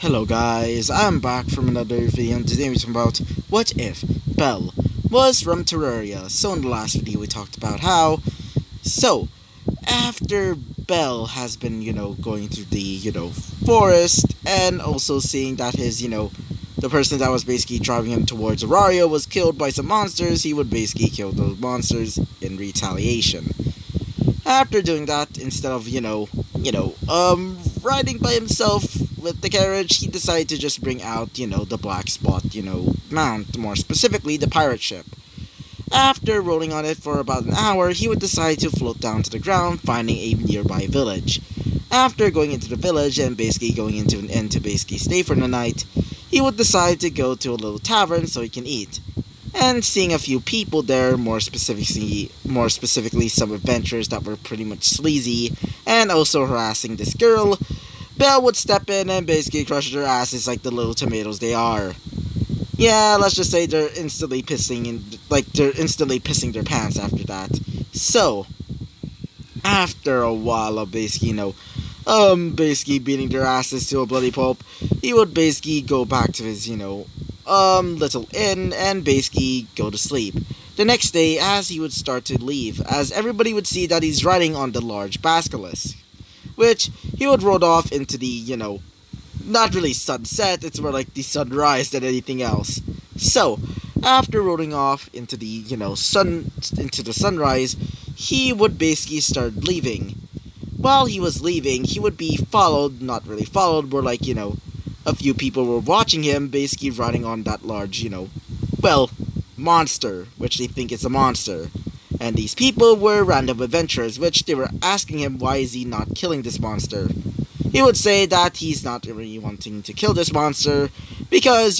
Hello guys, I'm back from another video and today we're talking about what if Belle was from Terraria. So in the last video we talked about how, after Belle has been, going through the, forest and also seeing that his, the person that was basically driving him towards Auraria was killed by some monsters, he would basically kill those monsters in retaliation. After doing that, instead of, riding by himself with the carriage, he decided to just bring out, the black spot, mount, more specifically, the pirate ship. After rolling on it for about an hour, he would decide to float down to the ground, finding a nearby village. After going into the village and basically going into an inn to basically stay for the night, he would decide to go to a little tavern so he can eat. And seeing a few people there, more specifically some adventurers that were pretty much sleazy and also harassing this girl, Belle would step in and basically crush their asses like the little tomatoes they are. Yeah, let's just say they're instantly pissing their pants after that. So, after a while of basically, basically beating their asses to a bloody pulp, he would basically go back to his, little inn and basically go to sleep. The next day, as he would start to leave, as everybody would see that he's riding on the large basilisk, which he would roll off into the, not really sunset, it's more like the sunrise than anything else. So, after rolling off into the, into the sunrise, he would basically start leaving. While he was leaving, he would be followed, not really followed, more like, a few people were watching him, basically riding on that large, monster, which they think is a monster. And these people were random adventurers, which they were asking him why is he not killing this monster. He would say that he's not really wanting to kill this monster because,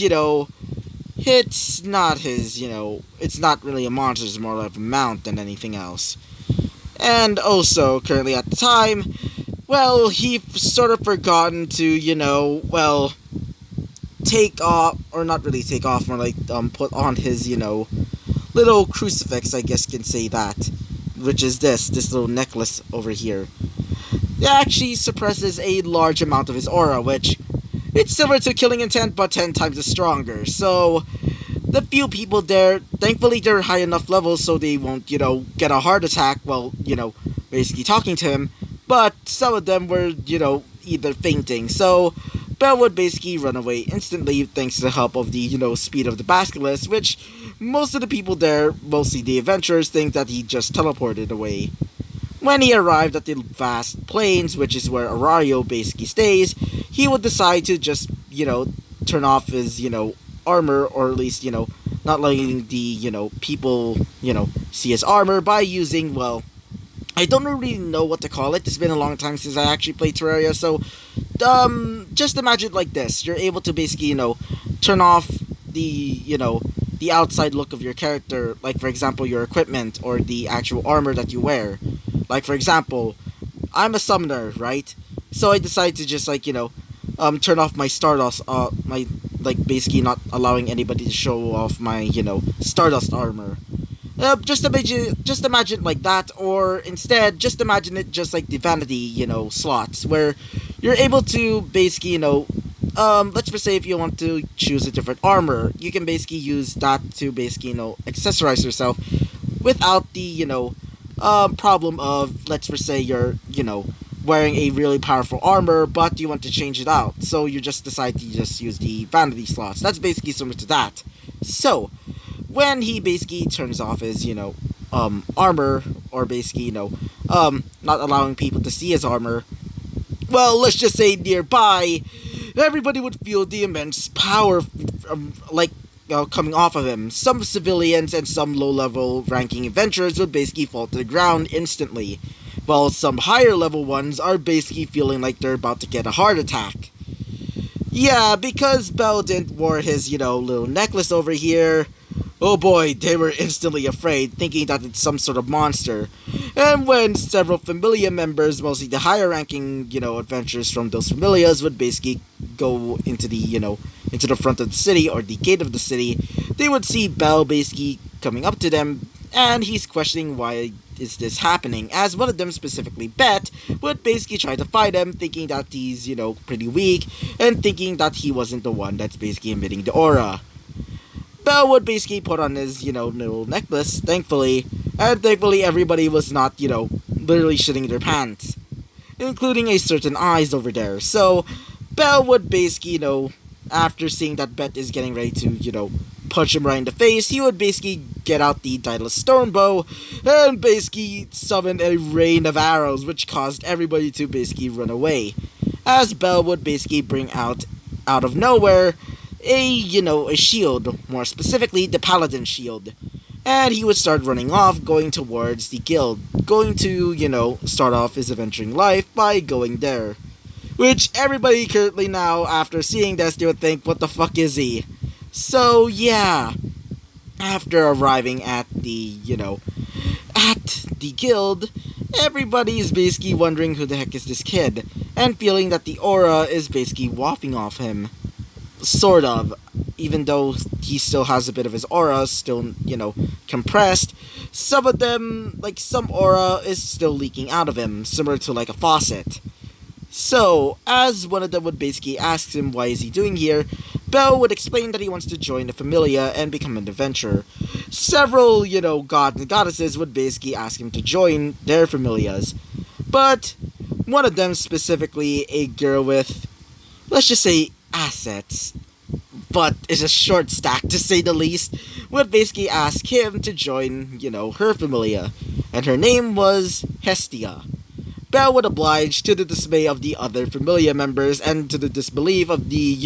it's not his, it's not really a monster, it's more like a mount than anything else. And also, currently at the time, well, he sort of forgotten to, take off, or not really take off, more like, put on his, little crucifix, I guess you can say that, which is this little necklace over here. It actually suppresses a large amount of his aura, which, it's similar to Killing Intent, but 10 times as stronger, so the few people there, thankfully they're high enough levels so they won't, get a heart attack while, basically talking to him, but some of them were, either fainting, so Belle would basically run away instantly thanks to the help of the, speed of the basilisk, which most of the people there, mostly the adventurers, think that he just teleported away. When he arrived at the vast plains, which is where Arario basically stays, he would decide to just, turn off his, armor, or at least, not letting the, people, see his armor by using, well, I don't really know what to call it. It's been a long time since I actually played Terraria, so just imagine it like this. You're able to basically, turn off the outside look of your character, like for example your equipment or the actual armor that you wear. Like for example, I'm a summoner, right? So I decided to just turn off my Stardust, my, like, basically not allowing anybody to show off my, Stardust armor. Just imagine it like that, or instead, just imagine it just like the vanity, slots, where you're able to basically, let's just say if you want to choose a different armor, you can basically use that to basically, accessorize yourself without the, problem of, let's just say you're, wearing a really powerful armor, but you want to change it out, so you just decide to just use the vanity slots. That's basically similar to that. So, when he basically turns off his, armor, or basically, not allowing people to see his armor, well, let's just say nearby, everybody would feel the immense power, coming off of him. Some civilians and some low-level ranking adventurers would basically fall to the ground instantly, while some higher-level ones are basically feeling like they're about to get a heart attack. Yeah, because Belle didn't wear his, little necklace over here, oh boy, they were instantly afraid, thinking that it's some sort of monster. And when several familia members, mostly the higher ranking, adventurers from those familias, would basically go into the, into the front of the city, or the gate of the city, they would see Belle basically coming up to them, and he's questioning why is this happening, as one of them, specifically Bet, would basically try to fight him, thinking that he's, pretty weak, and thinking that he wasn't the one that's basically emitting the aura. Bell would basically put on his, little necklace, thankfully, and thankfully everybody was not, literally shitting their pants, including a certain eyes over there. So, Bell would basically, after seeing that Bet is getting ready to, punch him right in the face, he would basically get out the Daedalus Stormbow and basically summon a rain of arrows, which caused everybody to basically run away. As Bell would basically bring out of nowhere, a shield, more specifically the Paladin shield. And he would start running off, going towards the guild, going to, start off his adventuring life by going there. Which everybody currently now, after seeing this, they would think, what the fuck is he? So, yeah. After arriving at the guild, everybody's basically wondering who the heck is this kid, and feeling that the aura is basically wafting off him. Sort of, even though he still has a bit of his aura still, compressed. Some of them, some aura is still leaking out of him, similar to like a faucet. So, as one of them would basically ask him why is he doing here, Bell would explain that he wants to join the Familia and become an adventurer. Several, gods and goddesses would basically ask him to join their Familias. But one of them, specifically a girl with, let's just say, assets, but is a short stack to say the least, would basically ask him to join, her Familia. And her name was Hestia. Bell would oblige, to the dismay of the other Familia members and to the disbelief of the,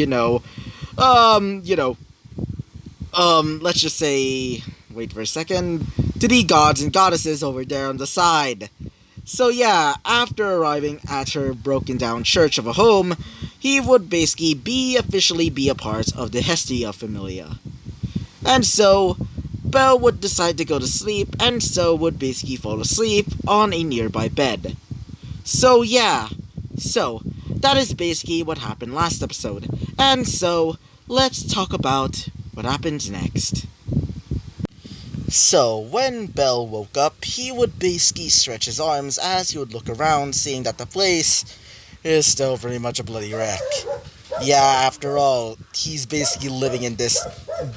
let's just say, wait for a second, to the gods and goddesses over there on the side. So yeah, after arriving at her broken down church of a home, he would basically officially be a part of the Hestia Familia. And so, Bell would decide to go to sleep, and so would basically fall asleep on a nearby bed. So yeah, that is basically what happened last episode. And so, let's talk about what happened next. So, when Bell woke up, he would basically stretch his arms as he would look around, seeing that the place is still pretty much a bloody wreck. Yeah, after all, he's basically living in this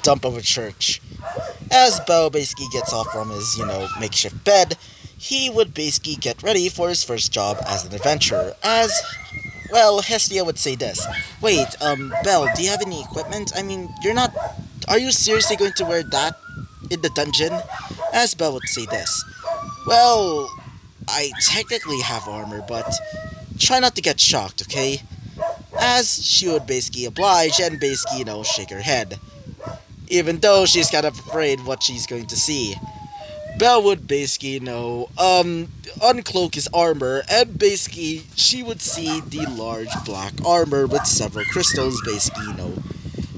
dump of a church. As Bell basically gets off from his, makeshift bed, he would basically get ready for his first job as an adventurer, as, well, Hestia would say this. Wait, Bell, do you have any equipment? I mean, are you seriously going to wear that in the dungeon? As Bell would say this. Well, I technically have armor, but try not to get shocked, okay? As she would basically oblige and basically, shake her head. Even though she's kind of afraid what she's going to see. Bell would basically, uncloak his armor, and basically, she would see the large black armor with several crystals, basically,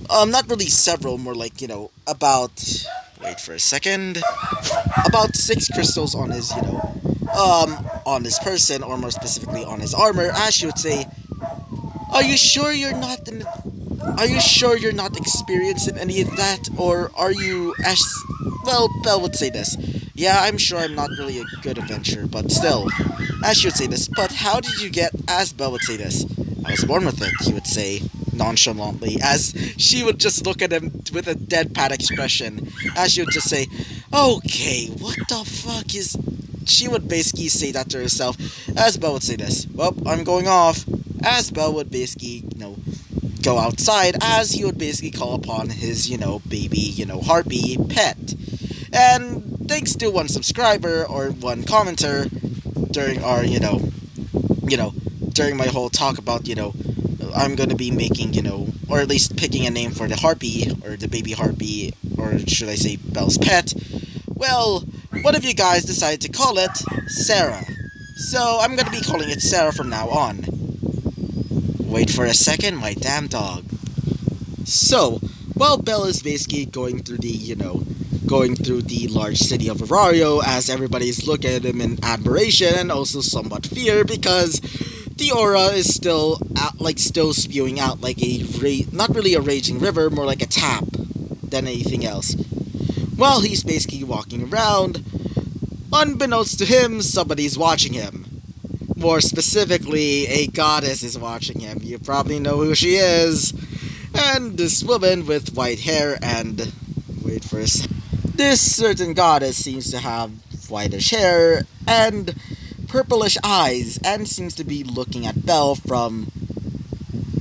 not really several, more like, about, wait for a second, about 6 crystals on his, on his person, or more specifically on his armor, as she would say, are you sure you're not experienced in any of that, or are you, well, Bell would say this. Yeah, I'm sure I'm not really a good adventurer, but still. As she would say this, but how did you get, as Bell would say this, I was born with it, he would say, nonchalantly, as she would just look at him with a deadpan expression, as she would just say, okay, what the fuck is, she would basically say that to herself, as Bell would say this, well, I'm going off, as Bell would basically, go outside, as he would basically call upon his, baby, harpy pet. And thanks to one subscriber or one commenter during our, during my whole talk about, I'm going to be making, or at least picking a name for the harpy, or the baby harpy, or should I say Bell's pet, well, one of you guys decided to call it Sarah. So I'm going to be calling it Sarah from now on. Wait for a second, my damn dog. So, while Bell is basically going through the large city of Arario, as everybody's looking at him in admiration and also somewhat fear, because the aura is still spewing out like not really a raging river, more like a tap than anything else. While he's basically walking around, Unbeknownst to him, somebody's watching him. More specifically, a goddess is watching him. You probably know who she is. And this woman with white hair and... wait for a second. This certain goddess seems to have whitish hair and purplish eyes and seems to be looking at Belle from,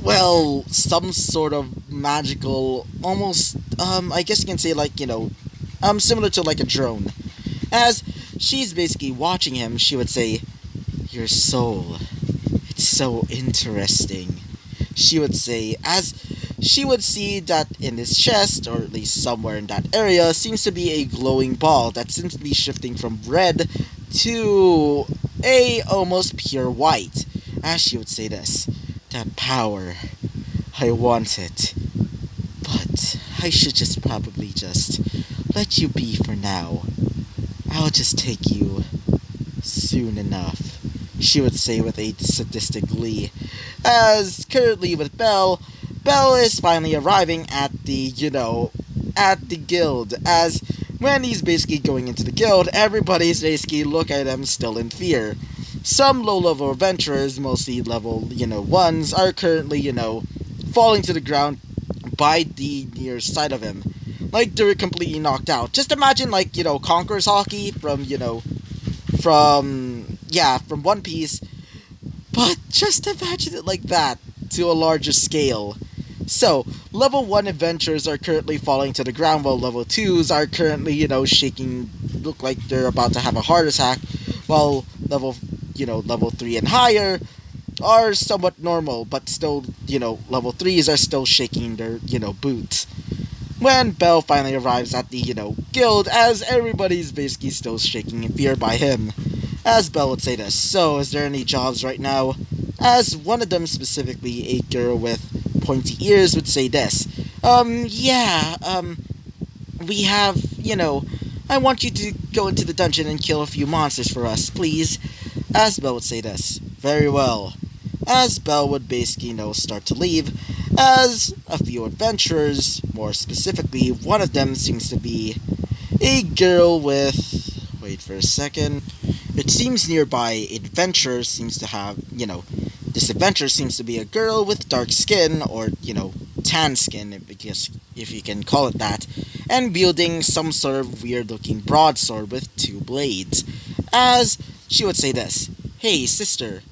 well, some sort of magical, almost, I guess you can say like, similar to like a drone. As she's basically watching him, she would say, "Your soul, it's so interesting." She would say, as she would see that in his chest, or at least somewhere in that area, seems to be a glowing ball that seems to be shifting from red to a almost pure white. As she would say this, "That power, I want it, but I should just probably just let you be for now. I'll just take you soon enough," she would say with a sadistic glee. As currently with Belle, Belle is finally arriving at at the guild. As when he's basically going into the guild, everybody's basically look at him still in fear. Some low-level adventurers, mostly level, ones, are currently, falling to the ground by the near side of him. Like they're completely knocked out. Just imagine like, Conqueror's Hockey from One Piece, but just imagine it like that to a larger scale. So, level 1 adventurers are currently falling to the ground while level 2s are currently, shaking, look like they're about to have a heart attack, while level 3 and higher are somewhat normal, but still, level 3s are still shaking their, boots. When Belle finally arrives at the, guild, as everybody's basically still shaking in fear by him. As Belle would say this, "So, is there any jobs right now?" As one of them, specifically a girl with pointy ears, would say this, we have, I want you to go into the dungeon and kill a few monsters for us, please." As Belle would say this, "Very well." As Belle would basically, start to leave, as a few adventurers, more specifically, one of them seems to be a girl with... wait for a second. It seems nearby adventurer seems to have, this adventurer seems to be a girl with dark skin, or, tan skin, if you can call it that, and wielding some sort of weird-looking broadsword with 2 blades. As she would say this, "Hey, sister,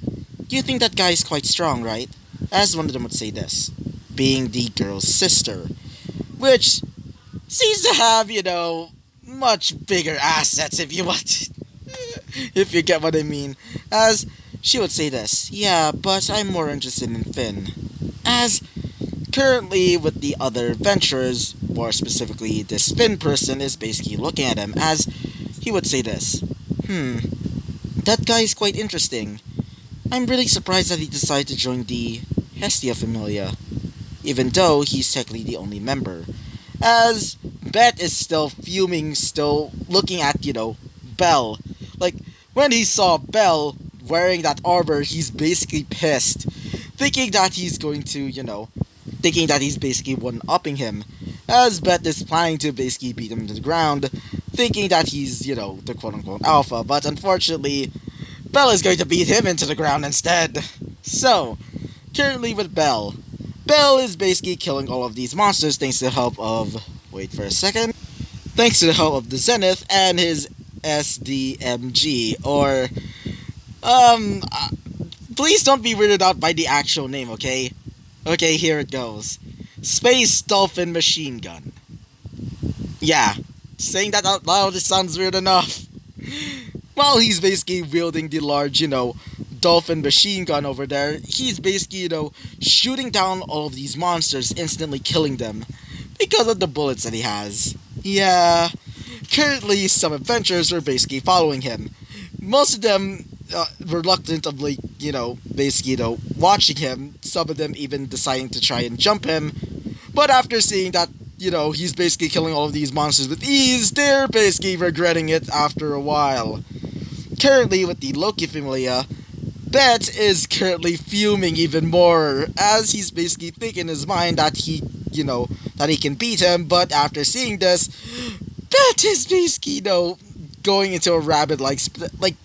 you think that guy's quite strong, right?" As one of them would say this, being the girl's sister, which seems to have, much bigger assets, if you want, if you get what I mean. As she would say this, "Yeah, but I'm more interested in Finn." As currently with the other adventurers, more specifically this Finn person is basically looking at him, as he would say this, "That guy is quite interesting. I'm really surprised that he decided to join the Hestia Familia, even though he's technically the only member." As Bet is still fuming, still looking at, Belle. Like, when he saw Belle wearing that armor, he's basically pissed. Thinking that he's going to, thinking that he's basically one-upping him. As Bet is planning to basically beat him to the ground, thinking that he's, the quote-unquote alpha. But unfortunately, Belle is going to beat him into the ground instead. So, currently with Belle. Belle is basically killing all of these monsters thanks to the help of... wait for a second. Thanks to the help of the Zenith and his SDMG, or... please don't be weirded out by the actual name, okay? Okay, here it goes. Space Dolphin Machine Gun. Yeah, saying that out loud, it sounds weird enough. While he's basically wielding the large, dolphin machine gun over there, he's basically, shooting down all of these monsters, instantly killing them, because of the bullets that he has. Yeah, currently some adventurers are basically following him. Most of them, reluctant of, basically, watching him, some of them even deciding to try and jump him, but after seeing that, he's basically killing all of these monsters with ease, they're basically regretting it after a while. Currently, with the Loki Familia, Bet is currently fuming even more, as he's basically thinking in his mind that he, that he can beat him, but after seeing this, Bet is basically, going into a rabbit like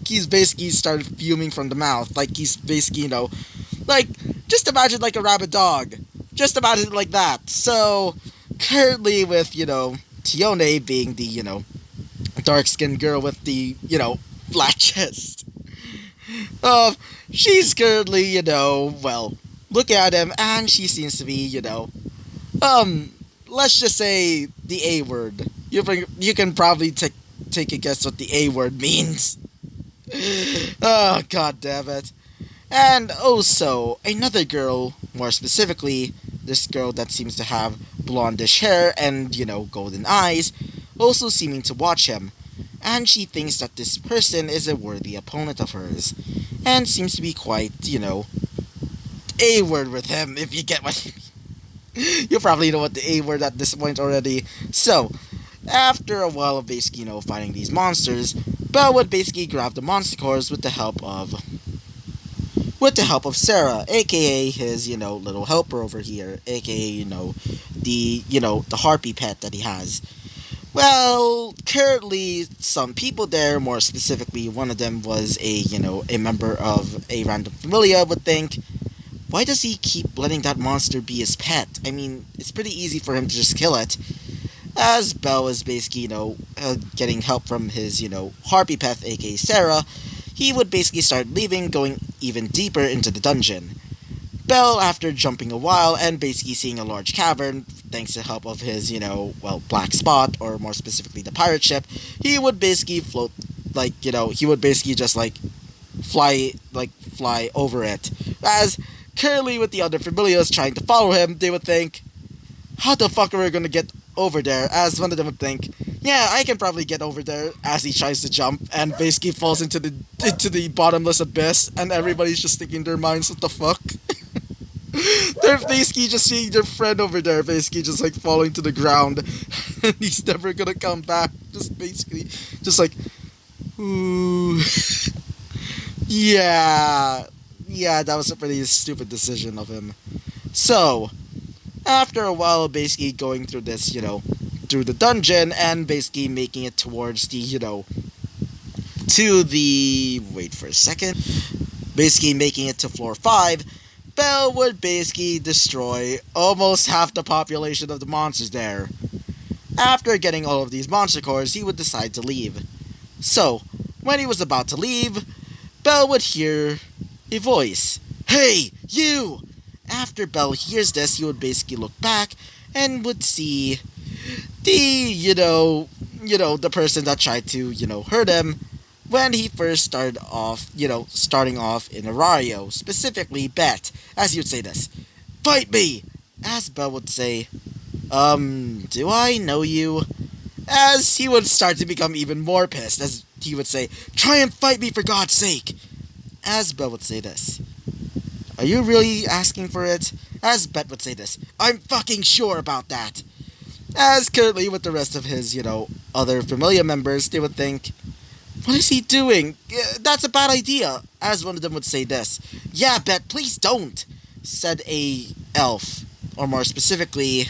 he's basically started fuming from the mouth, like he's basically like just imagine like a rabid dog, just imagine it like that. So currently with Tione being the dark skinned girl with the flat chest, um she's currently well looking at him, and she seems to be um let's just say the A word. You can probably take a guess what the A word means. Oh, god damn it. And also, another girl, more specifically, this girl that seems to have blondish hair and, golden eyes, also seeming to watch him. And she thinks that this person is a worthy opponent of hers, and seems to be quite, A word with him, if you get what I mean. You probably know what the A word at this point already. So, after a while of basically, fighting these monsters, Belle would basically grab the monster cores with the help of Sarah, aka his, little helper over here, aka, the harpy pet that he has. Well, currently, some people there, more specifically, one of them was a member of a random familia, would think, why does he keep letting that monster be his pet? I mean, it's pretty easy for him to just kill it. As Belle is basically, getting help from his, harpy pet, aka Sarah, he would basically start leaving, going even deeper into the dungeon. Belle, after jumping a while and basically seeing a large cavern, thanks to the help of his, black spot, or more specifically the pirate ship, he would basically float, he would basically just, fly over it. As, currently with the other familiars trying to follow him, they would think, how the fuck are we gonna get over there? As one of them would think, yeah, I can probably get over there, as he tries to jump and basically falls into the bottomless abyss, and everybody's just thinking in their minds, what the fuck? They're basically just seeing their friend over there basically just falling to the ground, and he's never gonna come back. Just basically ooh. Yeah, that was a pretty stupid decision of him. So, after a while basically going through this, through the dungeon, and basically making it towards the, to the, wait for a second, basically making it to floor 5, Belle would basically destroy almost half the population of the monsters there. After getting all of these monster cores, he would decide to leave. So, when he was about to leave, Belle would hear a voice. Hey, you! After Belle hears this, he would basically look back and would see the, the person that tried to, hurt him when he first started off, starting off in terraria, specifically Bet, as he would say this. Fight me! As Belle would say, do I know you? As he would start to become even more pissed, as he would say, try and fight me for God's sake! As Belle would say this. Are you really asking for it? As Bet would say this. I'm fucking sure about that. As currently with the rest of his, other familiar members, they would think, what is he doing? That's a bad idea. As one of them would say this. Yeah, Bet, please don't, said a elf. Or more specifically,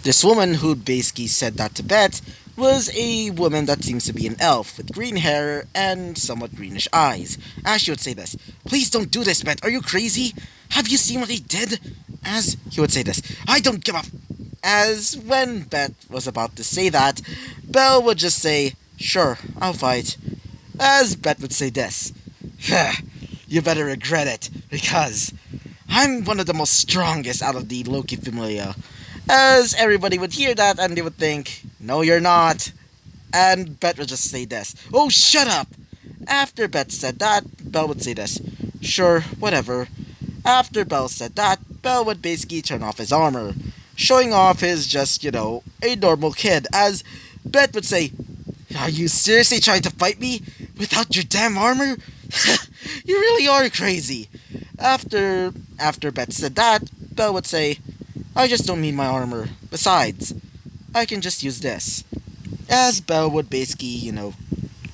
this woman who basically said that to Bet was a woman that seems to be an elf with green hair and somewhat greenish eyes. As she would say this, please don't do this, Bet. Are you crazy? Have you seen what he did? As he would say this, I don't give up. As when Bet was about to say that, Belle would just say, sure, I'll fight. As Bet would say this, you better regret it, because I'm one of the most strongest out of the Loki Familia. As everybody would hear that and they would think, no you're not. And Bet would just say this, oh shut up! After Bet said that, Belle would say this, sure, whatever. After Belle said that, Belle would basically turn off his armor, showing off his just, a normal kid, as Bet would say, are you seriously trying to fight me without your damn armor? You really are crazy. After Bet said that, Belle would say, I just don't need my armor. Besides, I can just use this. As Belle would basically,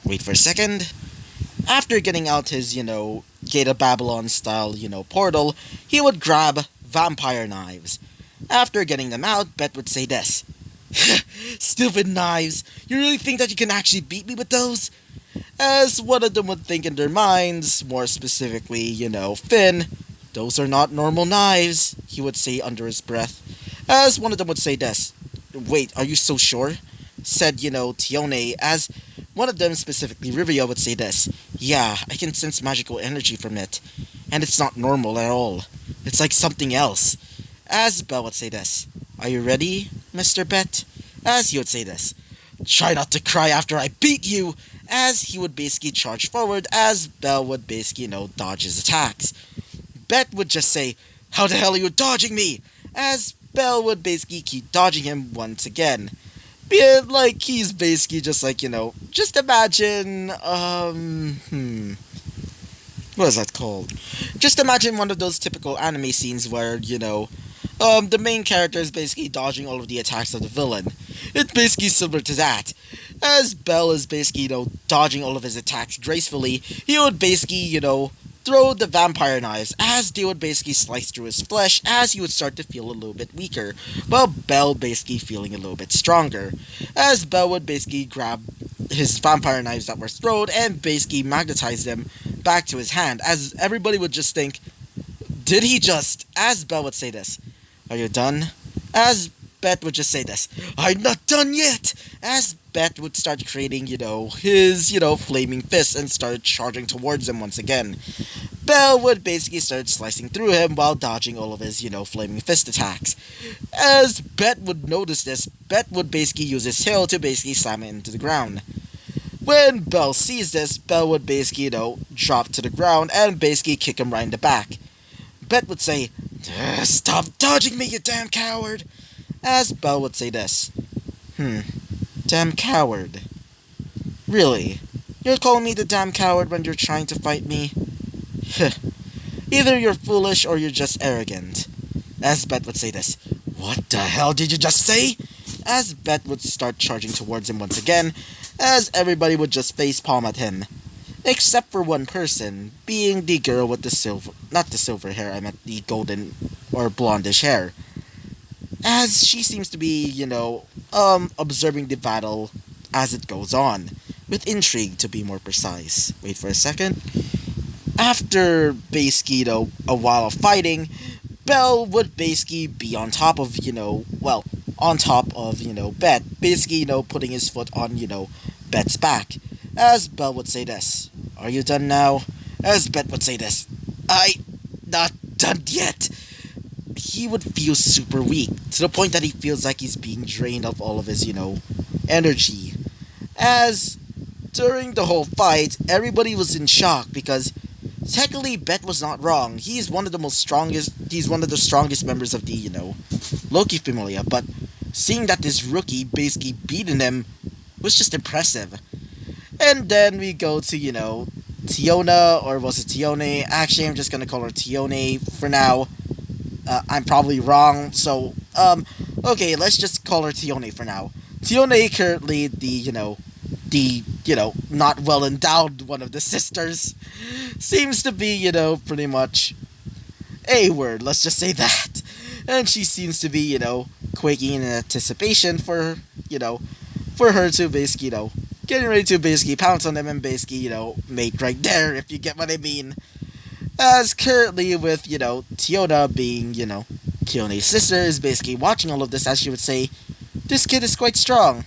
wait for a second. After getting out his, Gate of Babylon style, portal, he would grab vampire knives. After getting them out, Bet would say this. Stupid knives! You really think that you can actually beat me with those? As one of them would think in their minds, more specifically, Finn, those are not normal knives, he would say under his breath. As one of them would say this. Wait, are you so sure? Said, Tione, as one of them, specifically Rivia, would say this. Yeah, I can sense magical energy from it. And it's not normal at all. It's like something else. As Belle would say this. Are you ready, Mr. Bet? As he would say this. Try not to cry after I beat you! As he would basically charge forward, as Belle would basically, dodge his attacks. Bet would just say, how the hell are you dodging me? As Belle would basically keep dodging him once again. Be it like he's basically just like, just imagine, what is that called? Just imagine one of those typical anime scenes where, the main character is basically dodging all of the attacks of the villain. It's basically similar to that. As Belle is basically, dodging all of his attacks gracefully, he would basically, throw the vampire knives as they would basically slice through his flesh as he would start to feel a little bit weaker, while Belle basically feeling a little bit stronger. As Belle would basically grab his vampire knives that were thrown and basically magnetize them back to his hand, as everybody would just think, did he just, as Belle would say this, are you done? As Bet would just say this, I'm not done yet! As Bet would start creating, his, flaming fists and start charging towards him once again. Belle would basically start slicing through him while dodging all of his, flaming fist attacks. As Bet would notice this, Bet would basically use his tail to basically slam it into the ground. When Belle sees this, Belle would basically, drop to the ground and basically kick him right in the back. Bet would say, stop dodging me, you damn coward! As Belle would say this. Damn coward. Really? You're calling me the damn coward when you're trying to fight me? Either you're foolish or you're just arrogant. As Bet would say this. What the hell did you just say? As Bet would start charging towards him once again, as everybody would just facepalm at him. Except for one person, being the girl with the silver, not the silver hair, I meant the golden or blondish hair. As she seems to be, observing the battle as it goes on, with intrigue to be more precise. Wait for a second. After basically, a while of fighting, Belle would basically be on top of, on top of, Bet, basically, putting his foot on, Bet's back. As Belle would say this, are you done now? As Bet would say this, not done yet. He would feel super weak, to the point that he feels like he's being drained of all of his, energy. As during the whole fight, everybody was in shock because technically Bet was not wrong. He's one of the strongest members of the, Loki familia, but seeing that this rookie basically beating him was just impressive. And then we go to, Tiona, or was it Tione? Actually, I'm just gonna call her Tione for now. I'm probably wrong, so, okay, let's just call her Tione for now. Tione currently the not well endowed one of the sisters, seems to be, pretty much a word, let's just say that. And she seems to be, quaking in anticipation for, for her to basically, getting ready to basically pounce on him and basically, mate right there, if you get what I mean. As currently with, Tiona being, Tione's sister is basically watching all of this, as she would say, this kid is quite strong.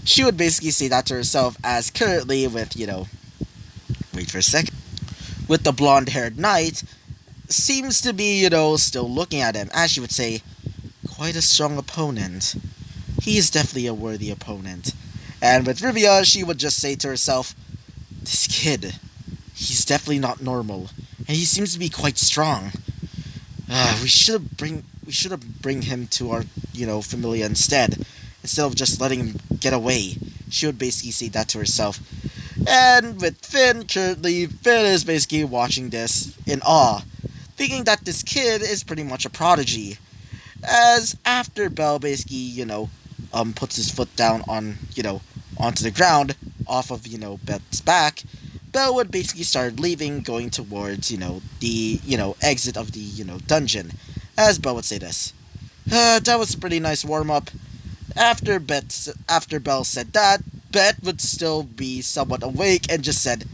She would basically say that to herself, as currently with, wait for a second, with the blonde-haired knight, seems to be, still looking at him, as she would say, quite a strong opponent. He is definitely a worthy opponent. And with Rivia, she would just say to herself, this kid, he's definitely not normal, and he seems to be quite strong. We should have bring him to our, familia instead of just letting him get away. She would basically say that to herself. And with Finn, currently, Finn is basically watching this in awe, thinking that this kid is pretty much a prodigy. As after Belle basically, puts his foot down on, onto the ground, off of, Bet's back, Belle would basically start leaving, going towards, the, exit of the, dungeon. As Belle would say this. That was a pretty nice warm-up. After Belle said that, Bet would still be somewhat awake and just said,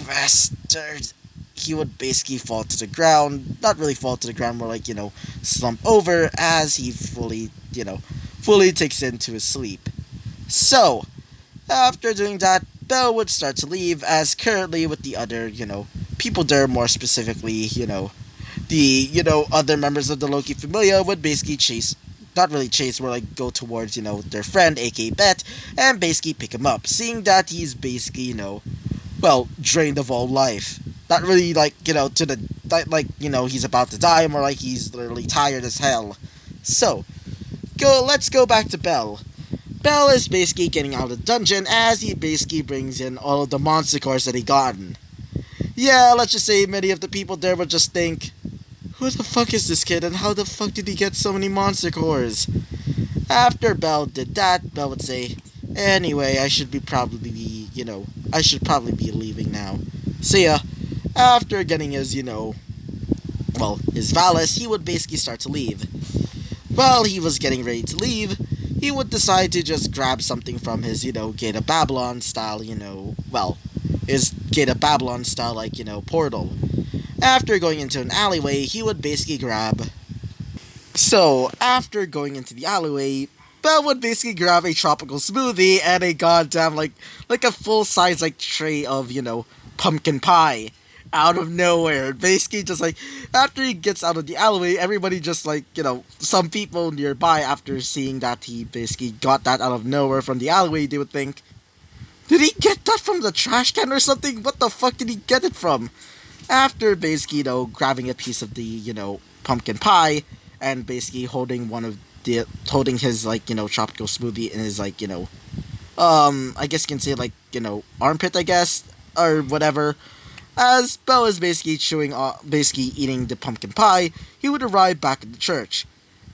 "Bastard." He would basically fall to the ground. Not really fall to the ground, more like, slump over as he fully takes into his sleep. So, after doing that, Belle would start to leave, as currently with the other, people there, more specifically, the, other members of the Loki Familia would basically chase, not really chase, more like go towards, their friend, aka Bet, and basically pick him up, seeing that he's basically, drained of all life. Not really like, to the, he's about to die, more like he's literally tired as hell. So, let's go back to Belle. Belle is basically getting out of the dungeon as he basically brings in all of the monster cores that he gotten. Yeah, let's just say many of the people there would just think, who the fuck is this kid and how the fuck did he get so many monster cores? After Belle did that, Belle would say, anyway, I should probably be leaving now. See ya. After getting his, his Valis, he would basically start to leave. While he was getting ready to leave, he would decide to just grab something from his, Gate of Babylon style, his Gate of Babylon style, portal. After going into an alleyway, he would basically grab... So, after going into the alleyway, Belle would basically grab a tropical smoothie and a goddamn, like a full-size, tray of, pumpkin pie. Out of nowhere. Basically, just after he gets out of the alleyway, everybody just some people nearby, after seeing that he basically got that out of nowhere from the alleyway, they would think, did he get that from the trash can or something? What the fuck did he get it from? After basically, grabbing a piece of the, pumpkin pie, and basically holding his, tropical smoothie in his, I guess you can say, armpit, I guess, or whatever. As Belle is basically eating the pumpkin pie, he would arrive back at the church.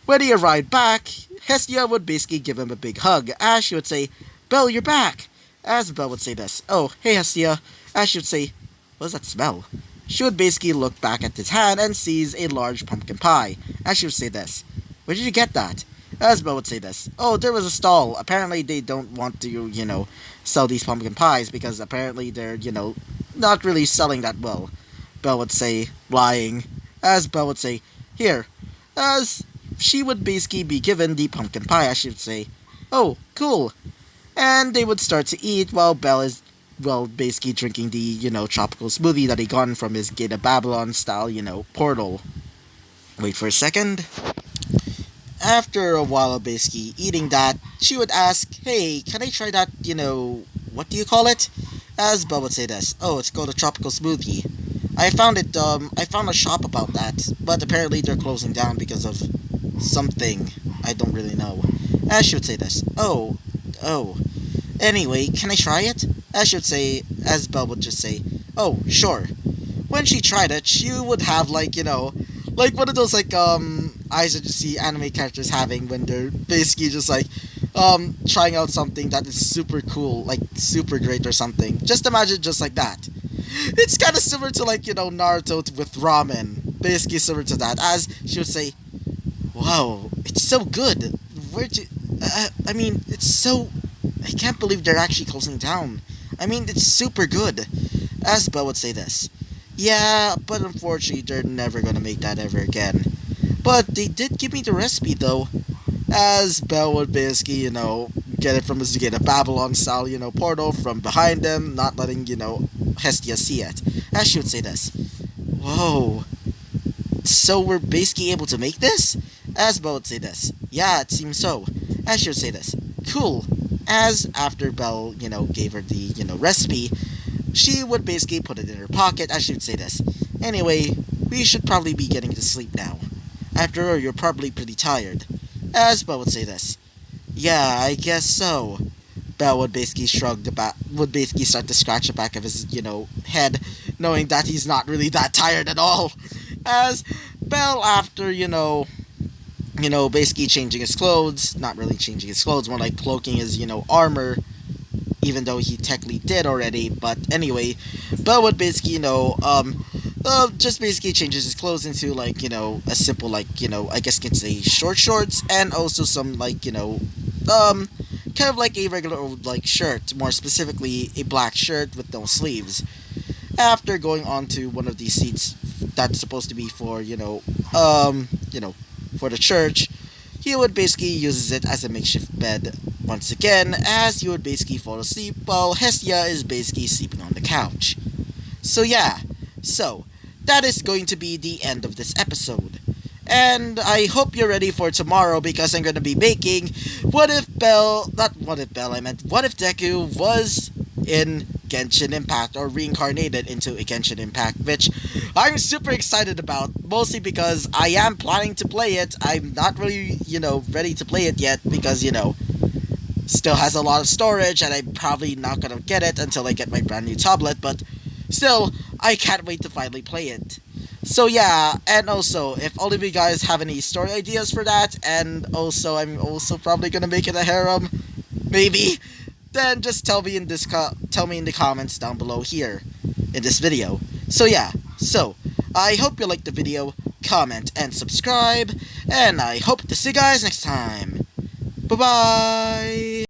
When he arrived back, Hestia would basically give him a big hug, as she would say, Belle, you're back! As Belle would say this, oh, hey Hestia, as she would say, what does that smell? She would basically look back at his hand and sees a large pumpkin pie, as she would say this, where did you get that? As Belle would say this, oh, there was a stall. Apparently they don't want to, sell these pumpkin pies because apparently they're, not really selling that well. Belle would say, lying. As Belle would say, here. As she would basically be given the pumpkin pie, as she would say, oh, cool. And they would start to eat while Belle is, basically drinking the, tropical smoothie that he gotten from his Gate of Babylon style, portal. Wait for a second. After a while of basically eating that, she would ask, hey, can I try that, what do you call it? As Belle would say this, oh, it's called a tropical smoothie. I found a shop about that, but apparently they're closing down because of something. I don't really know. As she would say this, oh. Anyway, can I try it? As Belle would just say, oh, sure. When she tried it, she would have, one of those, eyes that you see anime characters having when they're basically just, trying out something that is super cool, super great or something. Just imagine just like that. It's kind of similar to, Naruto with ramen. Basically similar to that, as she would say, wow, it's so good. Where'd you... I can't believe they're actually closing down. It's super good. As Belle would say this, yeah, but unfortunately they're never gonna make that ever again. But they did give me the recipe though. As Belle would basically, get it from his Gate of Babylon style, portal from behind them, not letting, Hestia see it. As she would say this, whoa, so we're basically able to make this? As Belle would say this, yeah, it seems so. As she would say this, cool. As after Belle, gave her the, recipe, she would basically put it in her pocket, as she would say this, anyway, we should probably be getting to sleep now. After all, you're probably pretty tired. As Belle would say this, yeah, I guess so. Belle would basically would basically start to scratch the back of his, head, knowing that he's not really that tired at all. As Belle, after, basically changing his clothes, not really changing his clothes, more like cloaking his, armor, even though he technically did already, but anyway, Belle would basically, just basically changes his clothes into like, a simple, like, I guess you could say short shorts, and also some, like, um kind of like a regular old, like, shirt, more specifically a black shirt with no sleeves. After going on to one of these seats that's supposed to be for, for the church, he would basically uses it as a makeshift bed once again, as he would basically fall asleep while Hestia is basically sleeping on the couch. So yeah, so that is going to be the end of this episode. And I hope you're ready for tomorrow, because I'm gonna be making what if Deku was in Genshin Impact, or reincarnated into a Genshin Impact, which I'm super excited about, mostly because I am planning to play it. I'm not really, ready to play it yet, because, still has a lot of storage, and I'm probably not gonna get it until I get my brand new tablet, but still, I can't wait to finally play it. So yeah, and also, if all of you guys have any story ideas for that, and also I'm also probably gonna make it a harem, maybe, then just tell me in the comments down below here in this video. So yeah, so I hope you liked the video, comment and subscribe, and I hope to see you guys next time. Bye bye.